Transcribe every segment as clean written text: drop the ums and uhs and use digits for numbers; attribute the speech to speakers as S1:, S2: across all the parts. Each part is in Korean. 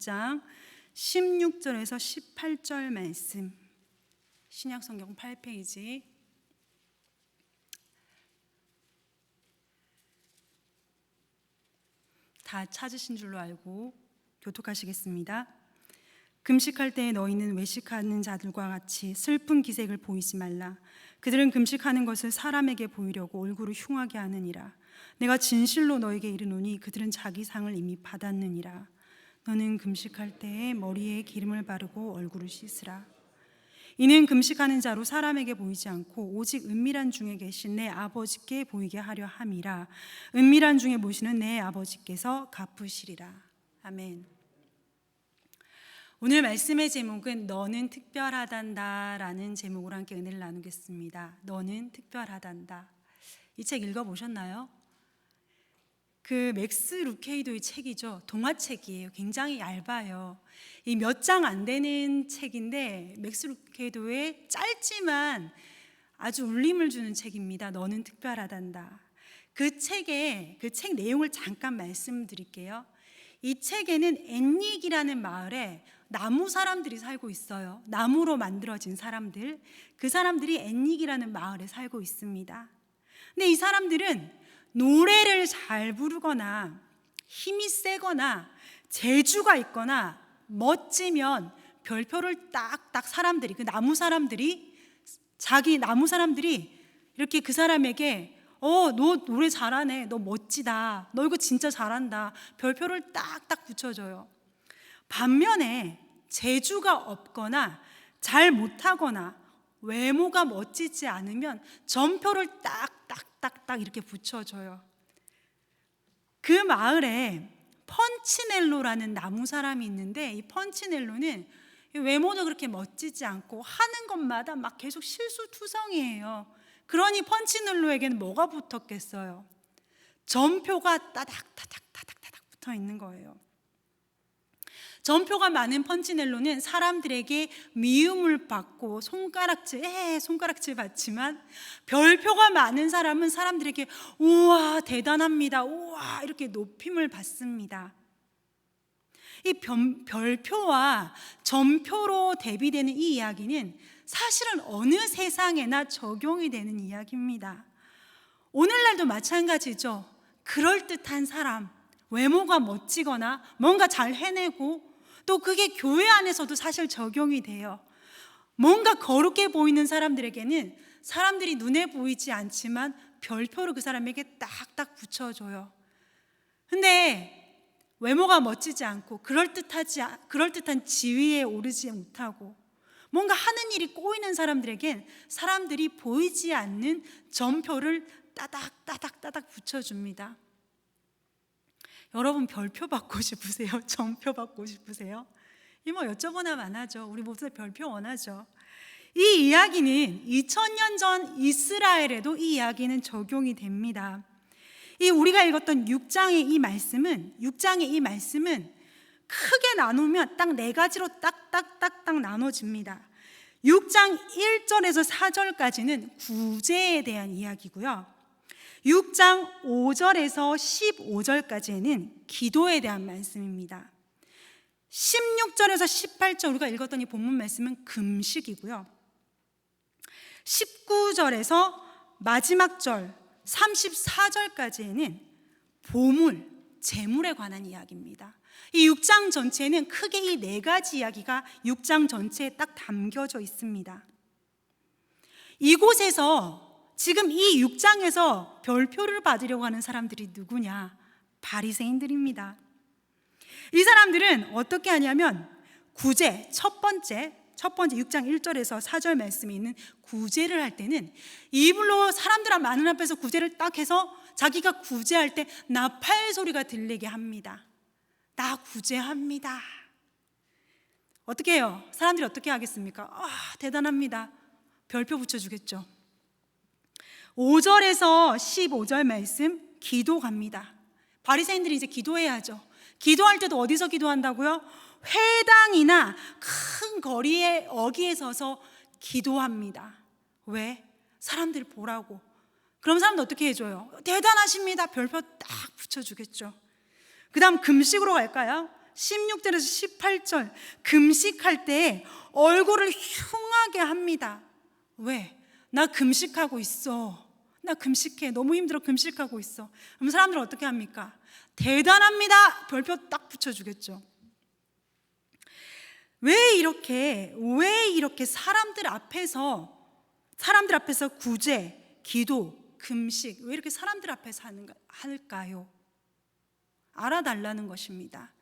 S1: 6장 16절에서 18절 말씀, 신약성경 8페이지. 다 찾으신 줄로 알고 교독하시겠습니다. 금식할 때에 너희는 외식하는 자들과 같이 슬픈 기색을 보이지 말라. 그들은 금식하는 것을 사람에게 보이려고 얼굴을 흉하게 하느니라. 내가 진실로 너에게 이르노니 그들은 자기 상을 이미 받았느니라. 너는 금식할 때에 머리에 기름을 바르고 얼굴을 씻으라. 이는 금식하는 자로 사람에게 보이지 않고 오직 은밀한 중에 계신 내 아버지께 보이게 하려 함이라. 은밀한 중에 보시는 내 아버지께서 갚으시리라. 아멘. 오늘 말씀의 제목은 너는 특별하단다 라는 제목으로 함께 은혜를 나누겠습니다. 너는 특별하단다. 이 책 읽어보셨나요? 그 맥스 루케이도의 책이죠. 동화책이에요. 굉장히 얇아요. 이 몇 장 안 되는 책인데 맥스 루케이도의 짧지만 아주 울림을 주는 책입니다. 너는 특별하단다. 그 책 내용을 잠깐 말씀드릴게요. 이 책에는 앤닉이라는 마을에 나무 사람들이 살고 있어요. 나무로 만들어진 사람들. 그 사람들이 앤닉이라는 마을에 살고 있습니다. 근데 이 사람들은 노래를 잘 부르거나 힘이 세거나 재주가 있거나 멋지면 별표를 딱딱 사람들이, 그 나무 사람들이, 자기 나무 사람들이 이렇게 그 사람에게 너 노래 잘하네, 너 멋지다, 너 이거 진짜 잘한다, 별표를 딱딱 붙여줘요. 반면에 재주가 없거나 잘 못하거나 외모가 멋지지 않으면 점표를 딱딱딱딱 이렇게 붙여줘요. 그 마을에 펀치넬로라는 나무 사람이 있는데, 이 펀치넬로는 외모도 그렇게 멋지지 않고 하는 것마다 막 계속 실수투성이에요. 그러니 펀치넬로에게는 뭐가 붙었겠어요? 점표가 따닥따닥 붙어 있는 거예요. 점표가 많은 펀치넬로는 사람들에게 미움을 받고 손가락질 받지만, 별표가 많은 사람은 사람들에게 우와 대단합니다, 우와 이렇게 높임을 받습니다. 이 별표와 점표로 대비되는 이 이야기는 사실은 어느 세상에나 적용이 되는 이야기입니다. 오늘날도 마찬가지죠. 그럴듯한 사람, 외모가 멋지거나 뭔가 잘 해내고, 또 그게 교회 안에서도 사실 적용이 돼요. 뭔가 거룩해 보이는 사람들에게는 사람들이 눈에 보이지 않지만 별표를 그 사람에게 딱딱 붙여줘요. 근데 외모가 멋지지 않고 그럴듯한 지위에 오르지 못하고 뭔가 하는 일이 꼬이는 사람들에겐 사람들이 보이지 않는 점표를 따닥따닥 붙여줍니다. 여러분 별표 받고 싶으세요? 점표 받고 싶으세요? 이 뭐 여쭤보나만 하죠. 우리 모두 별표 원하죠. 이 이야기는 2000년 전 이스라엘에도 이 이야기는 적용이 됩니다. 이 우리가 읽었던 6장의 이 말씀은 크게 나누면 딱 4가지로 딱딱딱딱 나눠집니다. 6장 1절에서 4절까지는 구제에 대한 이야기고요. 6장 5절에서 15절까지는 기도에 대한 말씀입니다. 16절에서 18절 우리가 읽었던 이 본문 말씀은 금식이고요. 19절에서 마지막 절 34절까지는 보물, 재물에 관한 이야기입니다. 이 6장 전체는 크게 이 4가지 이야기가 6장 전체에 딱 담겨져 있습니다. 이곳에서 지금 이 6장에서 별표를 받으려고 하는 사람들이 누구냐? 바리새인들입니다. 이 사람들은 어떻게 하냐면 구제, 첫 번째 6장 1절에서 4절 말씀이 있는 구제를 할 때는 입으로 사람들 많은 앞에서 구제를 딱 해서 자기가 구제할 때 나팔 소리가 들리게 합니다. 나 구제합니다. 어떻게 해요? 사람들이 어떻게 하겠습니까? 대단합니다. 별표 붙여주겠죠. 5절에서 15절 말씀 기도 갑니다. 바리새인들이 이제 기도해야죠. 기도할 때도 어디서 기도한다고요? 회당이나 큰 거리에 어귀에 서서 기도합니다. 왜? 사람들 보라고. 그럼 사람들 어떻게 해줘요? 대단하십니다. 별표 딱 붙여주겠죠. 그 다음 금식으로 갈까요? 16절에서 18절 금식할 때 얼굴을 흉하게 합니다. 왜? 나 금식하고 있어. 나 금식해. 너무 힘들어. 금식하고 있어. 그럼 사람들은 어떻게 합니까? 대단합니다. 별표 딱 붙여주겠죠. 왜 이렇게 사람들 앞에서 구제, 기도, 금식 왜 이렇게 사람들 앞에서 할까요? 알아달라는 것입니다.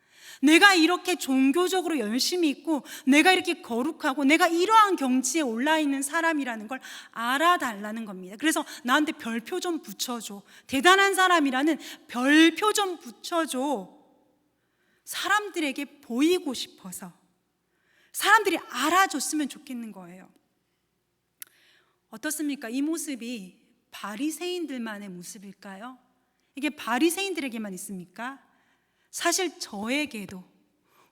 S1: 내가 이렇게 종교적으로 열심히 있고 내가 이렇게 거룩하고 내가 이러한 경지에 올라 있는 사람이라는 걸 알아달라는 겁니다. 그래서 나한테 별표 좀 붙여줘. 대단한 사람이라는 별표 좀 붙여줘. 사람들에게 보이고 싶어서, 사람들이 알아줬으면 좋겠는 거예요. 어떻습니까? 이 모습이 바리새인들만의 모습일까요? 이게 바리새인들에게만 있습니까? 사실 저에게도,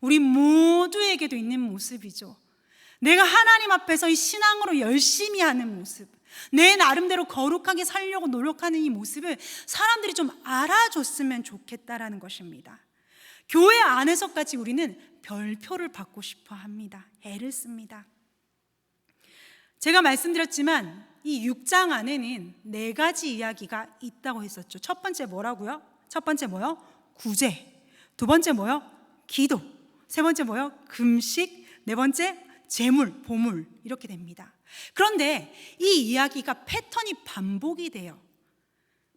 S1: 우리 모두에게도 있는 모습이죠. 내가 하나님 앞에서 이 신앙으로 열심히 하는 모습, 내 나름대로 거룩하게 살려고 노력하는 이 모습을 사람들이 좀 알아줬으면 좋겠다라는 것입니다. 교회 안에서까지 우리는 별표를 받고 싶어 합니다. 애를 씁니다. 제가 말씀드렸지만 이 6장 안에는 4가지 이야기가 있다고 했었죠. 첫 번째 뭐라고요? 첫 번째 뭐요? 구제. 두 번째 뭐요? 기도. 세 번째 뭐요? 금식. 네 번째 재물, 보물. 이렇게 됩니다. 그런데 이 이야기가 패턴이 반복이 돼요.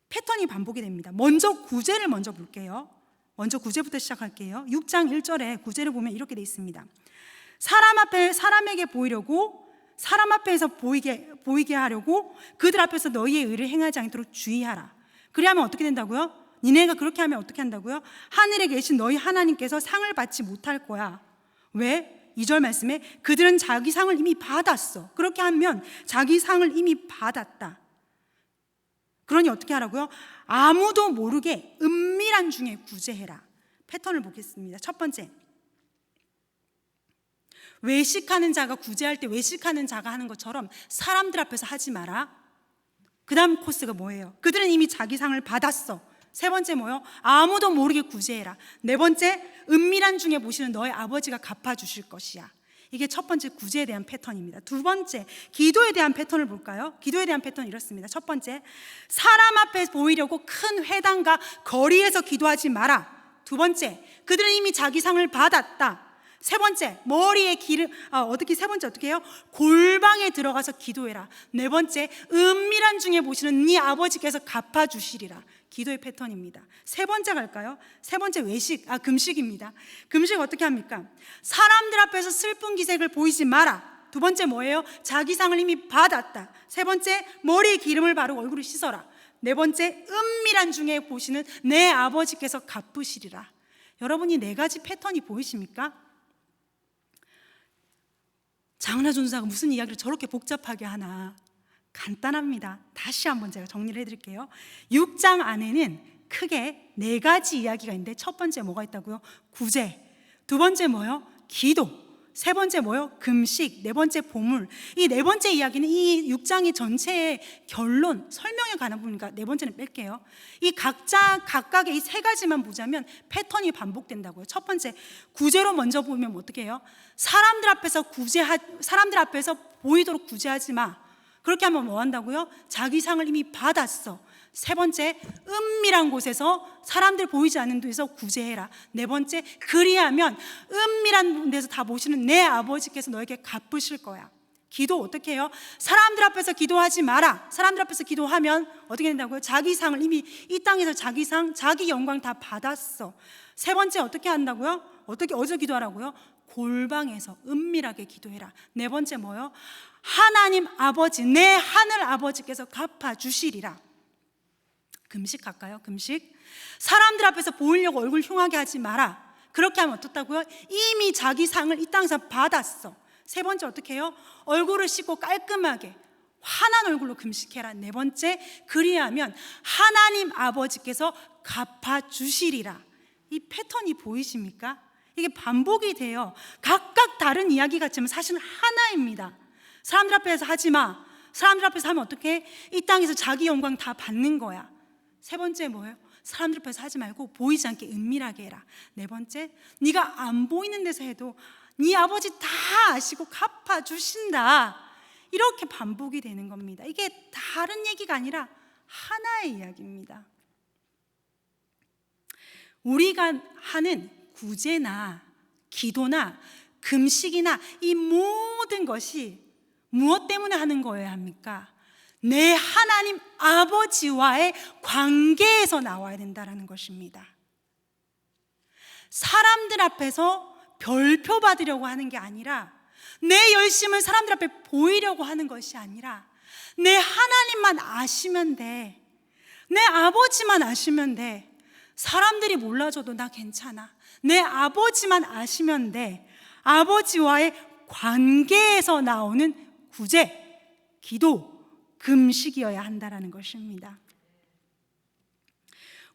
S1: 패턴이 반복이 됩니다. 먼저 구제를 먼저 볼게요. 먼저 구제부터 시작할게요. 6장 1절에 구제를 보면 이렇게 되어 있습니다. 사람에게 보이려고, 사람 앞에서 보이게 하려고 그들 앞에서 너희의 의를 행하지 않도록 주의하라. 그리하면 어떻게 된다고요? 니네가 그렇게 하면 어떻게 한다고요? 하늘에 계신 너희 하나님께서 상을 받지 못할 거야. 왜? 2절 말씀에 그들은 자기 상을 이미 받았어. 그렇게 하면 자기 상을 이미 받았다. 그러니 어떻게 하라고요? 아무도 모르게 은밀한 중에 구제해라. 패턴을 보겠습니다. 첫 번째, 외식하는 자가 구제할 때 외식하는 자가 하는 것처럼 사람들 앞에서 하지 마라. 그 다음 코스가 뭐예요? 그들은 이미 자기 상을 받았어. 세 번째 뭐요? 아무도 모르게 구제해라. 네 번째, 은밀한 중에 보시는 너의 아버지가 갚아주실 것이야. 이게 첫 번째 구제에 대한 패턴입니다. 두 번째, 기도에 대한 패턴을 볼까요? 기도에 대한 패턴은 이렇습니다. 첫 번째, 사람 앞에 보이려고 큰 회당과 거리에서 기도하지 마라. 두 번째, 그들은 이미 자기 상을 받았다. 세 번째, 머리에 기름, 세 번째 어떻게 해요? 골방에 들어가서 기도해라. 네 번째, 은밀한 중에 보시는 네 아버지께서 갚아주시리라. 기도의 패턴입니다. 세 번째 갈까요? 세 번째 금식입니다. 금식 어떻게 합니까? 사람들 앞에서 슬픈 기색을 보이지 마라. 두 번째 뭐예요? 자기 상을 이미 받았다. 세 번째, 머리에 기름을 바르고 얼굴을 씻어라. 네 번째, 은밀한 중에 보시는 내 아버지께서 갚으시리라. 여러분이 4가지 패턴이 보이십니까? 장은하 전도사가 무슨 이야기를 저렇게 복잡하게 하나? 간단합니다. 다시 한번 제가 정리를 해드릴게요. 6장 안에는 크게 4가지 이야기가 있는데 첫 번째 뭐가 있다고요? 구제. 두 번째 뭐요? 기도. 세 번째 뭐요? 금식. 네 번째 보물. 이 4번째 이야기는 이 6장의 전체의 결론, 설명에 관한 부분이니까 4번째는 뺄게요. 이 각각의 이 3가지만 보자면 패턴이 반복된다고요. 첫 번째, 구제로 먼저 보면 어떻게 해요? 사람들 앞에서 보이도록 구제하지 마. 그렇게 하면 뭐 한다고요? 자기 상을 이미 받았어. 세 번째, 은밀한 곳에서 사람들 보이지 않는 데서 구제해라. 네 번째, 그리하면 은밀한 데서 다 보시는 내 아버지께서 너에게 갚으실 거야. 기도 어떻게 해요? 사람들 앞에서 기도하지 마라. 사람들 앞에서 기도하면 어떻게 된다고요? 자기 상을 이미 이 땅에서 자기 상, 자기 영광 다 받았어. 세 번째 어떻게 한다고요? 어디서 기도하라고요? 골방에서 은밀하게 기도해라. 네 번째 뭐요? 하나님 아버지, 내 하늘 아버지께서 갚아주시리라. 금식할까요? 금식. 사람들 앞에서 보이려고 얼굴 흉하게 하지 마라. 그렇게 하면 어떻다고요? 이미 자기 상을 이 땅에서 받았어. 세 번째 어떻게 해요? 얼굴을 씻고 깔끔하게 환한 얼굴로 금식해라. 네 번째, 그리하면 하나님 아버지께서 갚아주시리라. 이 패턴이 보이십니까? 이게 반복이 돼요. 각각 다른 이야기 같지만 사실은 하나입니다. 사람들 앞에서 하지 마. 사람들 앞에서 하면 어떻게 해? 이 땅에서 자기 영광 다 받는 거야. 세 번째 뭐예요? 사람들 앞에서 하지 말고 보이지 않게 은밀하게 해라. 네 번째, 네가 안 보이는 데서 해도 네 아버지 다 아시고 갚아주신다. 이렇게 반복이 되는 겁니다. 이게 다른 얘기가 아니라 하나의 이야기입니다. 우리가 하는 구제나 기도나 금식이나 이 모든 것이 무엇 때문에 하는 거여야 합니까? 내 하나님 아버지와의 관계에서 나와야 된다는 것입니다. 사람들 앞에서 별표 받으려고 하는 게 아니라, 내 열심을 사람들 앞에 보이려고 하는 것이 아니라, 내 하나님만 아시면 돼. 내 아버지만 아시면 돼. 사람들이 몰라줘도 나 괜찮아. 내 아버지만 아시면 돼. 아버지와의 관계에서 나오는 구제, 기도, 금식이어야 한다는 것입니다.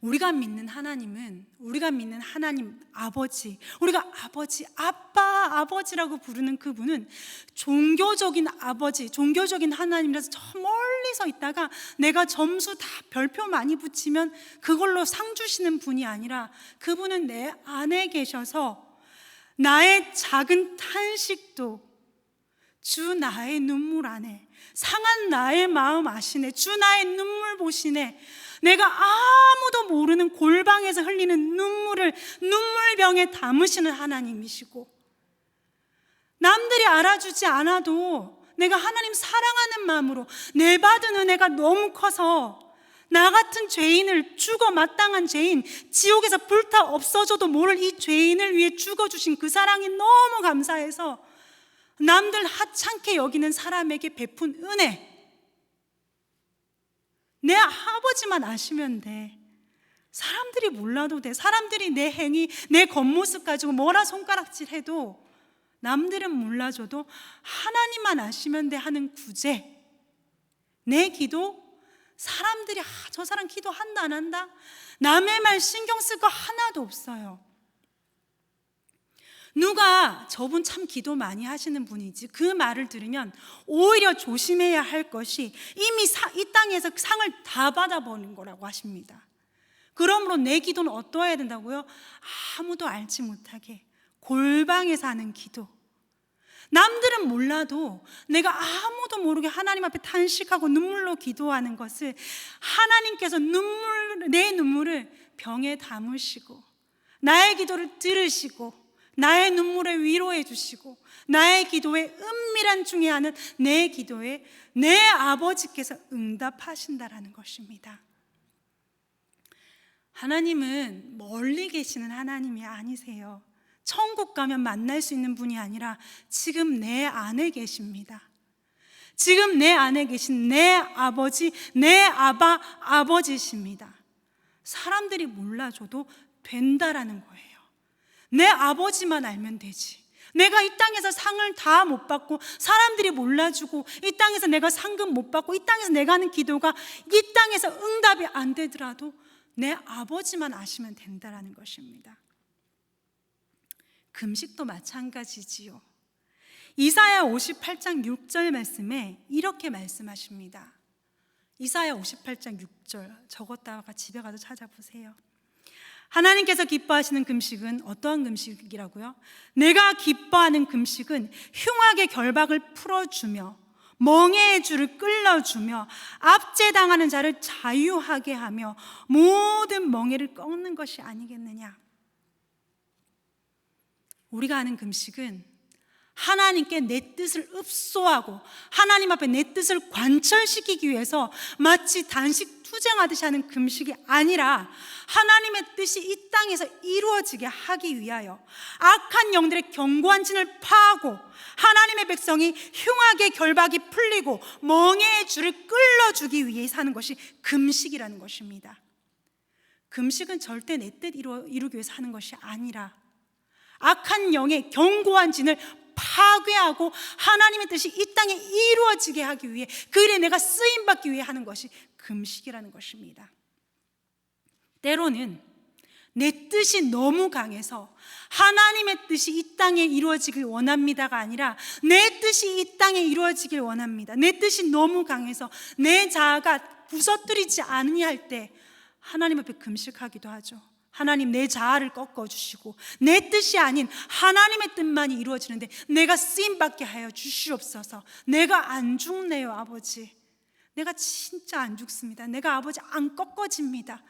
S1: 우리가 믿는 하나님은, 우리가 믿는 하나님 아버지, 우리가 아버지, 아빠, 아버지라고 부르는 그분은 종교적인 아버지, 종교적인 하나님이라서 저 멀리서 있다가 내가 점수 다 별표 많이 붙이면 그걸로 상 주시는 분이 아니라, 그분은 내 안에 계셔서 나의 작은 탄식도 주 나의 눈물 안에, 상한 나의 마음 아시네, 주 나의 눈물 보시네, 내가 아무도 모르는 골방에서 흘리는 눈물을 눈물병에 담으시는 하나님이시고, 남들이 알아주지 않아도 내가 하나님 사랑하는 마음으로 내 받은 은혜가 너무 커서 나 같은 죄인을, 죽어 마땅한 죄인, 지옥에서 불타 없어져도 모를 이 죄인을 위해 죽어주신 그 사랑이 너무 감사해서 남들 하찮게 여기는 사람에게 베푼 은혜, 내 아버지만 아시면 돼. 사람들이 몰라도 돼. 사람들이 내 행위, 내 겉모습 가지고 뭐라 손가락질해도 남들은 몰라줘도 하나님만 아시면 돼 하는 구제, 내 기도, 사람들이 저 사람 기도한다 안 한다? 남의 말 신경 쓸 거 하나도 없어요. 누가 저분 참 기도 많이 하시는 분이지, 그 말을 들으면 오히려 조심해야 할 것이 이미 이 땅에서 상을 다 받아버린 거라고 하십니다. 그러므로 내 기도는 어떠해야 된다고요? 아무도 알지 못하게 골방에서 하는 기도, 남들은 몰라도 내가 아무도 모르게 하나님 앞에 탄식하고 눈물로 기도하는 것을 하나님께서 내 눈물을 병에 담으시고 나의 기도를 들으시고 나의 눈물을 위로해 주시고 나의 기도에 은밀한 중에 하는 내 기도에 내 아버지께서 응답하신다라는 것입니다. 하나님은 멀리 계시는 하나님이 아니세요. 천국 가면 만날 수 있는 분이 아니라 지금 내 안에 계십니다. 지금 내 안에 계신 내 아버지, 내 아버지십니다. 사람들이 몰라줘도 된다라는 거예요. 내 아버지만 알면 되지. 내가 이 땅에서 상을 다 못 받고 사람들이 몰라주고 이 땅에서 내가 상금 못 받고 이 땅에서 내가 하는 기도가 이 땅에서 응답이 안 되더라도 내 아버지만 아시면 된다라는 것입니다. 금식도 마찬가지지요. 이사야 58장 6절 말씀에 이렇게 말씀하십니다. 이사야 58장 6절 적었다가 집에 가서 찾아보세요. 하나님께서 기뻐하시는 금식은 어떠한 금식이라고요? 내가 기뻐하는 금식은 흉악의 결박을 풀어주며 멍에의 줄을 끌어주며 압제당하는 자를 자유하게 하며 모든 멍에를 꺾는 것이 아니겠느냐. 우리가 하는 금식은 하나님께 내 뜻을 읍소하고 하나님 앞에 내 뜻을 관철시키기 위해서 마치 단식 투쟁하듯이 하는 금식이 아니라 하나님의 뜻이 이 땅에서 이루어지게 하기 위하여 악한 영들의 견고한 진을 파하고 하나님의 백성이 흉악의 결박이 풀리고 멍에의 줄을 끌어주기 위해서 하는 것이 금식이라는 것입니다. 금식은 절대 내 뜻 이루기 위해서 하는 것이 아니라 악한 영의 견고한 진을 파괴하고 하나님의 뜻이 이 땅에 이루어지게 하기 위해 그 일에 내가 쓰임받기 위해 하는 것이 금식이라는 것입니다. 때로는 내 뜻이 너무 강해서 하나님의 뜻이 이 땅에 이루어지길 원합니다가 아니라 내 뜻이 이 땅에 이루어지길 원합니다. 내 뜻이 너무 강해서 내 자아가 부서뜨리지 않으니 할 때 하나님 앞에 금식하기도 하죠. 하나님, 내 자아를 꺾어주시고 내 뜻이 아닌 하나님의 뜻만이 이루어지는데 내가 쓰임받게 하여 주시옵소서. 내가 안 죽네요, 아버지. 내가 진짜 안 죽습니다. 내가 아버지 안 꺾어집니다.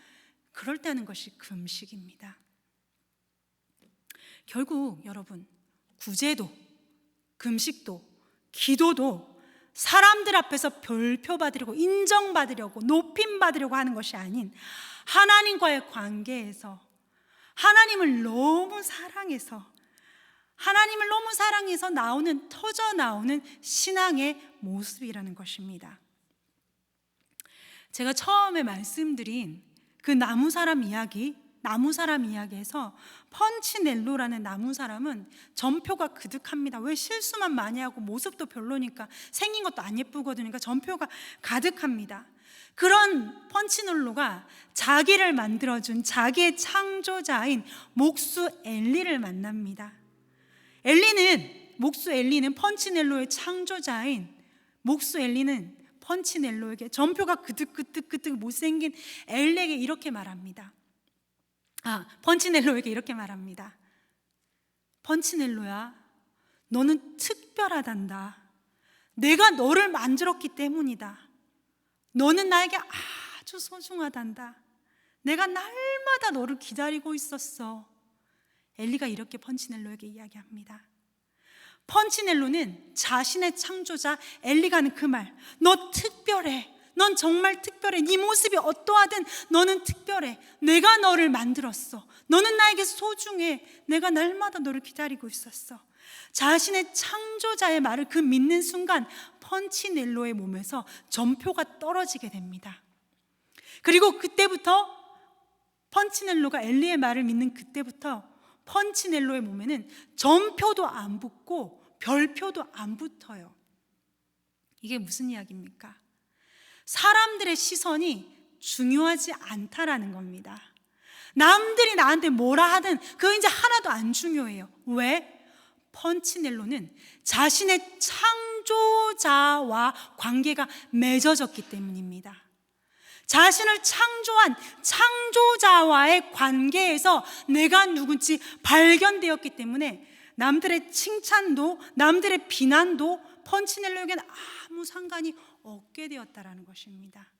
S1: 그럴 때 하는 것이 금식입니다. 결국 여러분, 구제도, 금식도, 기도도 사람들 앞에서 별표 받으려고, 인정받으려고, 높임 받으려고 하는 것이 아닌 하나님과의 관계에서 하나님을 너무 사랑해서 터져 나오는 신앙의 모습이라는 것입니다. 제가 처음에 말씀드린 그 나무 사람 이야기에서 펀치넬로라는 나무 사람은 전표가 그득합니다. 왜? 실수만 많이 하고 모습도 별로니까, 생긴 것도 안 예쁘거든요. 그러니까 전표가 가득합니다. 그런 펀치넬로가 자기를 만들어준 자기의 창조자인 목수 엘리를 만납니다. 목수 엘리는 펀치넬로의 창조자인 목수 엘리는 펀치넬로에게, 전표가 그득 못생긴 엘리에게 이렇게 말합니다. 펀치넬로에게 이렇게 말합니다. 펀치넬로야, 너는 특별하단다. 내가 너를 만들었기 때문이다. 너는 나에게 아주 소중하단다. 내가 날마다 너를 기다리고 있었어. 엘리가 이렇게 펀치넬로에게 이야기합니다. 펀치넬로는 자신의 창조자 엘리가 하는 그 말, 너 특별해. 넌 정말 특별해. 네 모습이 어떠하든 너는 특별해. 내가 너를 만들었어. 너는 나에게 소중해. 내가 날마다 너를 기다리고 있었어. 자신의 창조자의 말을 그 믿는 순간 펀치넬로의 몸에서 전표가 떨어지게 됩니다. 그리고 그때부터 펀치넬로가 엘리의 말을 믿는 그때부터 펀치넬로의 몸에는 전표도 안 붙고 별표도 안 붙어요. 이게 무슨 이야기입니까? 사람들의 시선이 중요하지 않다라는 겁니다. 남들이 나한테 뭐라 하든 그거 이제 하나도 안 중요해요. 왜? 펀치넬로는 자신의 창조자와 관계가 맺어졌기 때문입니다. 자신을 창조한 창조자와의 관계에서 내가 누군지 발견되었기 때문에 남들의 칭찬도 남들의 비난도 펀치넬로에게는 아무 상관이 없게 되었다라는 것입니다.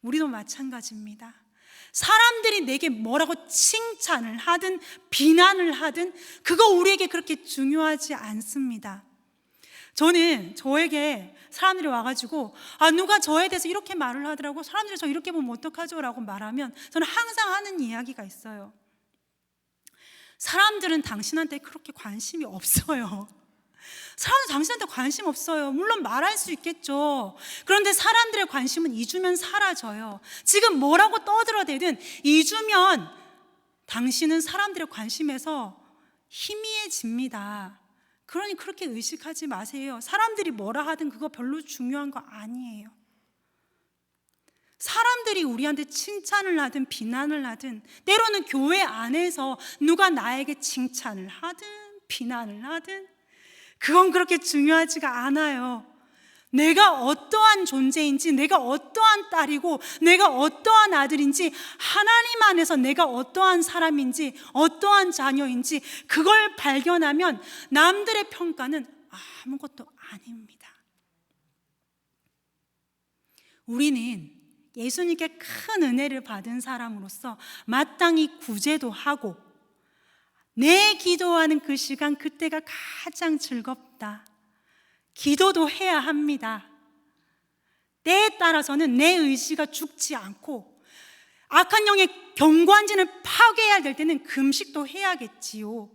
S1: 우리도 마찬가지입니다. 사람들이 내게 뭐라고 칭찬을 하든 비난을 하든 그거 우리에게 그렇게 중요하지 않습니다. 저는 저에게 사람들이 와가지고 누가 저에 대해서 이렇게 말을 하더라고, 사람들이 저 이렇게 보면 어떡하죠? 라고 말하면 저는 항상 하는 이야기가 있어요. 사람들은 당신한테 그렇게 관심이 없어요. 사람은 당신한테 관심 없어요. 물론 말할 수 있겠죠. 그런데 사람들의 관심은 잊으면 사라져요. 지금 뭐라고 떠들어대든 잊으면 당신은 사람들의 관심에서 희미해집니다. 그러니 그렇게 의식하지 마세요. 사람들이 뭐라 하든 그거 별로 중요한 거 아니에요. 사람들이 우리한테 칭찬을 하든 비난을 하든, 때로는 교회 안에서 누가 나에게 칭찬을 하든 비난을 하든 그건 그렇게 중요하지가 않아요. 내가 어떠한 존재인지, 내가 어떠한 딸이고 내가 어떠한 아들인지, 하나님 안에서 내가 어떠한 사람인지 어떠한 자녀인지 그걸 발견하면 남들의 평가는 아무것도 아닙니다. 우리는 예수님께 큰 은혜를 받은 사람으로서 마땅히 구제도 하고, 내 기도하는 그 시간, 그때가 가장 즐겁다. 기도도 해야 합니다. 때에 따라서는 내 의지가 죽지 않고 악한 영의 경관진을 파괴해야 될 때는 금식도 해야겠지요.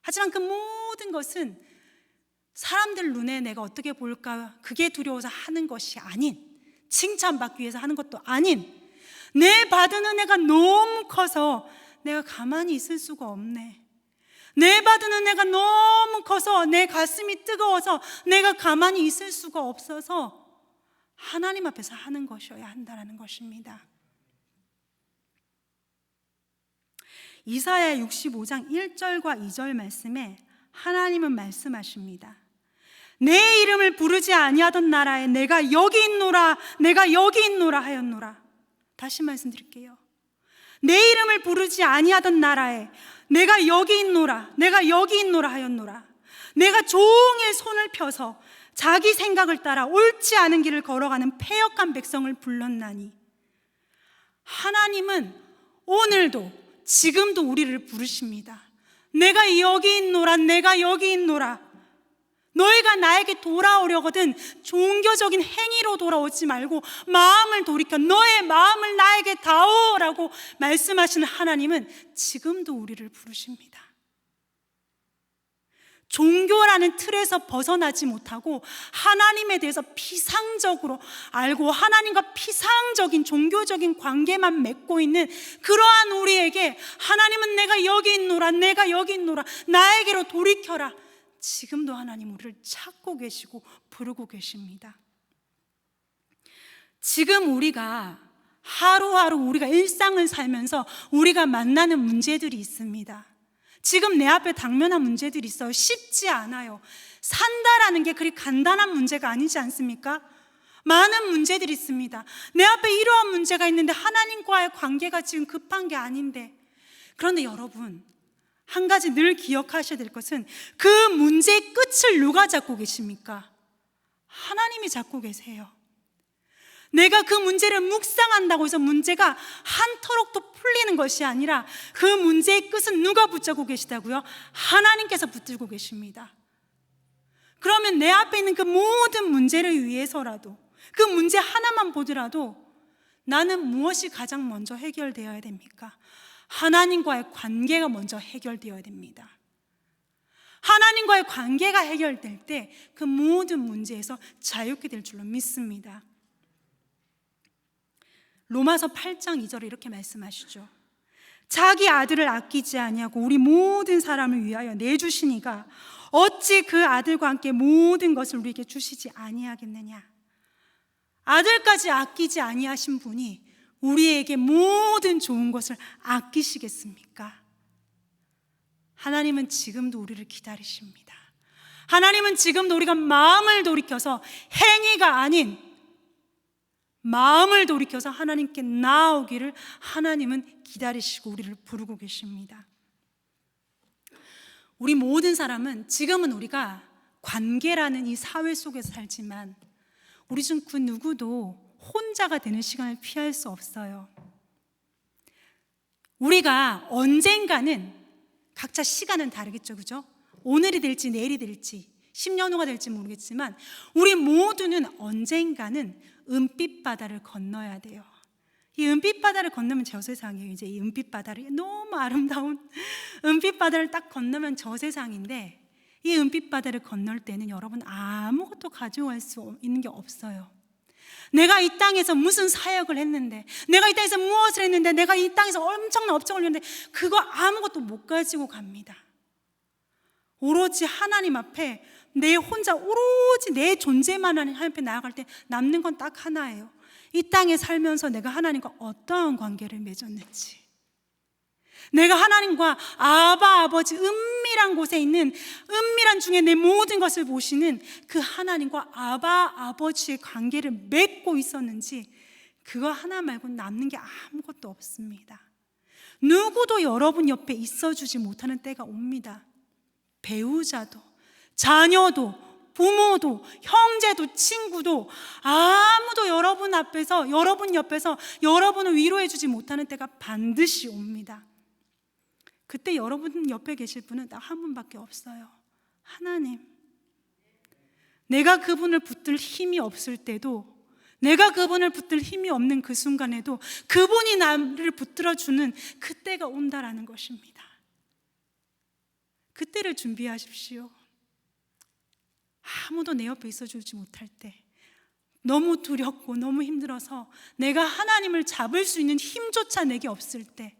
S1: 하지만 그 모든 것은 사람들 눈에 내가 어떻게 볼까 그게 두려워서 하는 것이 아닌, 칭찬받기 위해서 하는 것도 아닌, 내 받은 은혜가 너무 커서 내가 가만히 있을 수가 없네. 내 받은 은혜가 너무 커서 내 가슴이 뜨거워서 내가 가만히 있을 수가 없어서 하나님 앞에서 하는 것이어야 한다는 것입니다. 이사야 65장 1절과 2절 말씀에 하나님은 말씀하십니다. 내 이름을 부르지 아니하던 나라에 내가 여기 있노라, 내가 여기 있노라 하였노라. 다시 말씀드릴게요. 내 이름을 부르지 아니하던 나라에 내가 여기 있노라, 내가 여기 있노라 하였노라. 내가 종일 손을 펴서 자기 생각을 따라 옳지 않은 길을 걸어가는 패역한 백성을 불렀나니. 하나님은 오늘도 지금도 우리를 부르십니다. 내가 여기 있노라, 내가 여기 있노라. 너희가 나에게 돌아오려거든 종교적인 행위로 돌아오지 말고 마음을 돌이켜 너의 마음을 나에게 다오라고 말씀하시는 하나님은 지금도 우리를 부르십니다. 종교라는 틀에서 벗어나지 못하고 하나님에 대해서 피상적으로 알고 하나님과 피상적인 종교적인 관계만 맺고 있는 그러한 우리에게 하나님은 내가 여기 있노라, 내가 여기 있노라, 나에게로 돌이켜라. 지금도 하나님 우리를 찾고 계시고 부르고 계십니다. 지금 우리가 하루하루 우리가 일상을 살면서 우리가 만나는 문제들이 있습니다. 지금 내 앞에 당면한 문제들이 있어요. 쉽지 않아요. 산다라는 게 그리 간단한 문제가 아니지 않습니까? 많은 문제들이 있습니다. 내 앞에 이러한 문제가 있는데 하나님과의 관계가 지금 급한 게 아닌데. 그런데 여러분, 한 가지 늘 기억하셔야 될 것은 그 문제의 끝을 누가 잡고 계십니까? 하나님이 잡고 계세요. 내가 그 문제를 묵상한다고 해서 문제가 한터럭도 풀리는 것이 아니라 그 문제의 끝은 누가 붙잡고 계시다고요? 하나님께서 붙들고 계십니다. 그러면 내 앞에 있는 그 모든 문제를 위해서라도 그 문제 하나만 보더라도 나는 무엇이 가장 먼저 해결되어야 됩니까? 하나님과의 관계가 먼저 해결되어야 됩니다. 하나님과의 관계가 해결될 때 그 모든 문제에서 자유케 될 줄로 믿습니다. 로마서 8장 2절에 이렇게 말씀하시죠. 자기 아들을 아끼지 아니하고 우리 모든 사람을 위하여 내주시니가 어찌 그 아들과 함께 모든 것을 우리에게 주시지 아니하겠느냐. 아들까지 아끼지 아니하신 분이 우리에게 모든 좋은 것을 아끼시겠습니까? 하나님은 지금도 우리를 기다리십니다. 하나님은 지금도 우리가 마음을 돌이켜서 행위가 아닌 마음을 돌이켜서 하나님께 나아오기를 하나님은 기다리시고 우리를 부르고 계십니다. 우리 모든 사람은 지금은 우리가 관계라는 이 사회 속에서 살지만 우리 중 그 누구도 혼자가 되는 시간을 피할 수 없어요. 우리가 언젠가는 각자 시간은 다르겠죠, 그죠? 오늘이 될지 내일이 될지 10년 후가 될지 모르겠지만 우리 모두는 언젠가는 은빛 바다를 건너야 돼요. 이 은빛 바다를 건너면 저 세상이에요. 이제 이 은빛 바다를 너무 아름다운 은빛 바다를 딱 건너면 저 세상인데 이 은빛 바다를 건널 때는 여러분 아무것도 가져갈 수 있는 게 없어요. 내가 이 땅에서 무슨 사역을 했는데, 내가 이 땅에서 무엇을 했는데, 내가 이 땅에서 엄청난 업적을 했는데 그거 아무것도 못 가지고 갑니다. 오로지 하나님 앞에 내 혼자 오로지 내 존재만 하나님 앞에 나아갈 때 남는 건 딱 하나예요. 이 땅에 살면서 내가 하나님과 어떠한 관계를 맺었는지, 내가 하나님과 아바 아버지 은밀한 곳에 있는 은밀한 중에 내 모든 것을 보시는 그 하나님과 아바 아버지의 관계를 맺고 있었는지, 그거 하나 말고 남는 게 아무것도 없습니다. 누구도 여러분 옆에 있어주지 못하는 때가 옵니다. 배우자도 자녀도 부모도 형제도 친구도 아무도 여러분 앞에서 여러분 옆에서 여러분을 위로해주지 못하는 때가 반드시 옵니다. 그때 여러분 옆에 계실 분은 딱 한 분밖에 없어요. 하나님. 내가 그분을 붙들 힘이 없을 때도, 내가 그분을 붙들 힘이 없는 그 순간에도 그분이 나를 붙들어주는 그때가 온다라는 것입니다. 그때를 준비하십시오. 아무도 내 옆에 있어주지 못할 때, 너무 두렵고 너무 힘들어서 내가 하나님을 잡을 수 있는 힘조차 내게 없을 때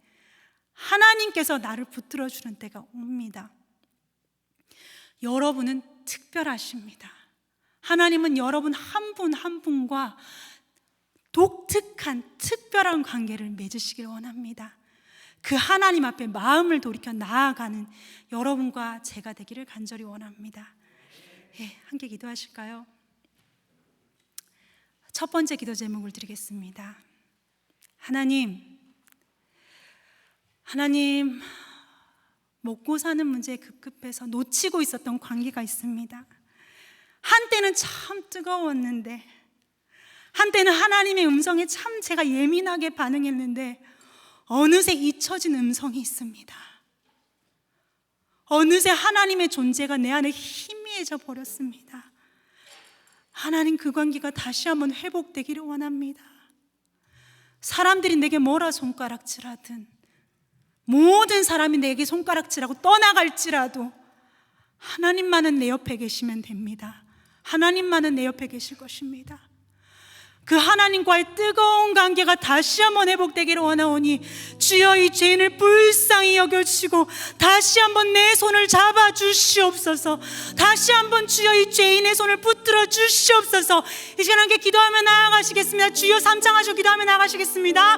S1: 하나님께서 나를 붙들어주는 때가 옵니다. 여러분은 특별하십니다. 하나님은 여러분 한 분 한 분과 독특한 특별한 관계를 맺으시길 원합니다. 그 하나님 앞에 마음을 돌이켜 나아가는 여러분과 제가 되기를 간절히 원합니다. 예, 함께 기도하실까요? 첫 번째 기도 제목을 드리겠습니다. 하나님, 먹고 사는 문제에 급급해서 놓치고 있었던 관계가 있습니다. 한때는 참 뜨거웠는데, 한때는 하나님의 음성에 참 제가 예민하게 반응했는데, 어느새 잊혀진 음성이 있습니다. 어느새 하나님의 존재가 내 안에 희미해져 버렸습니다. 하나님, 그 관계가 다시 한번 회복되기를 원합니다. 사람들이 내게 뭐라 손가락질하든, 모든 사람이 내게 손가락질하고 떠나갈지라도 하나님만은 내 옆에 계시면 됩니다. 하나님만은 내 옆에 계실 것입니다. 그 하나님과의 뜨거운 관계가 다시 한번 회복되기를 원하오니 주여, 이 죄인을 불쌍히 여겨주시고 다시 한번 내 손을 잡아주시옵소서. 다시 한번 주여, 이 죄인의 손을 붙들어 주시옵소서. 이 시간 함께 기도하며 나아가시겠습니다. 주여, 삼창하시고 기도하며 나아가시겠습니다.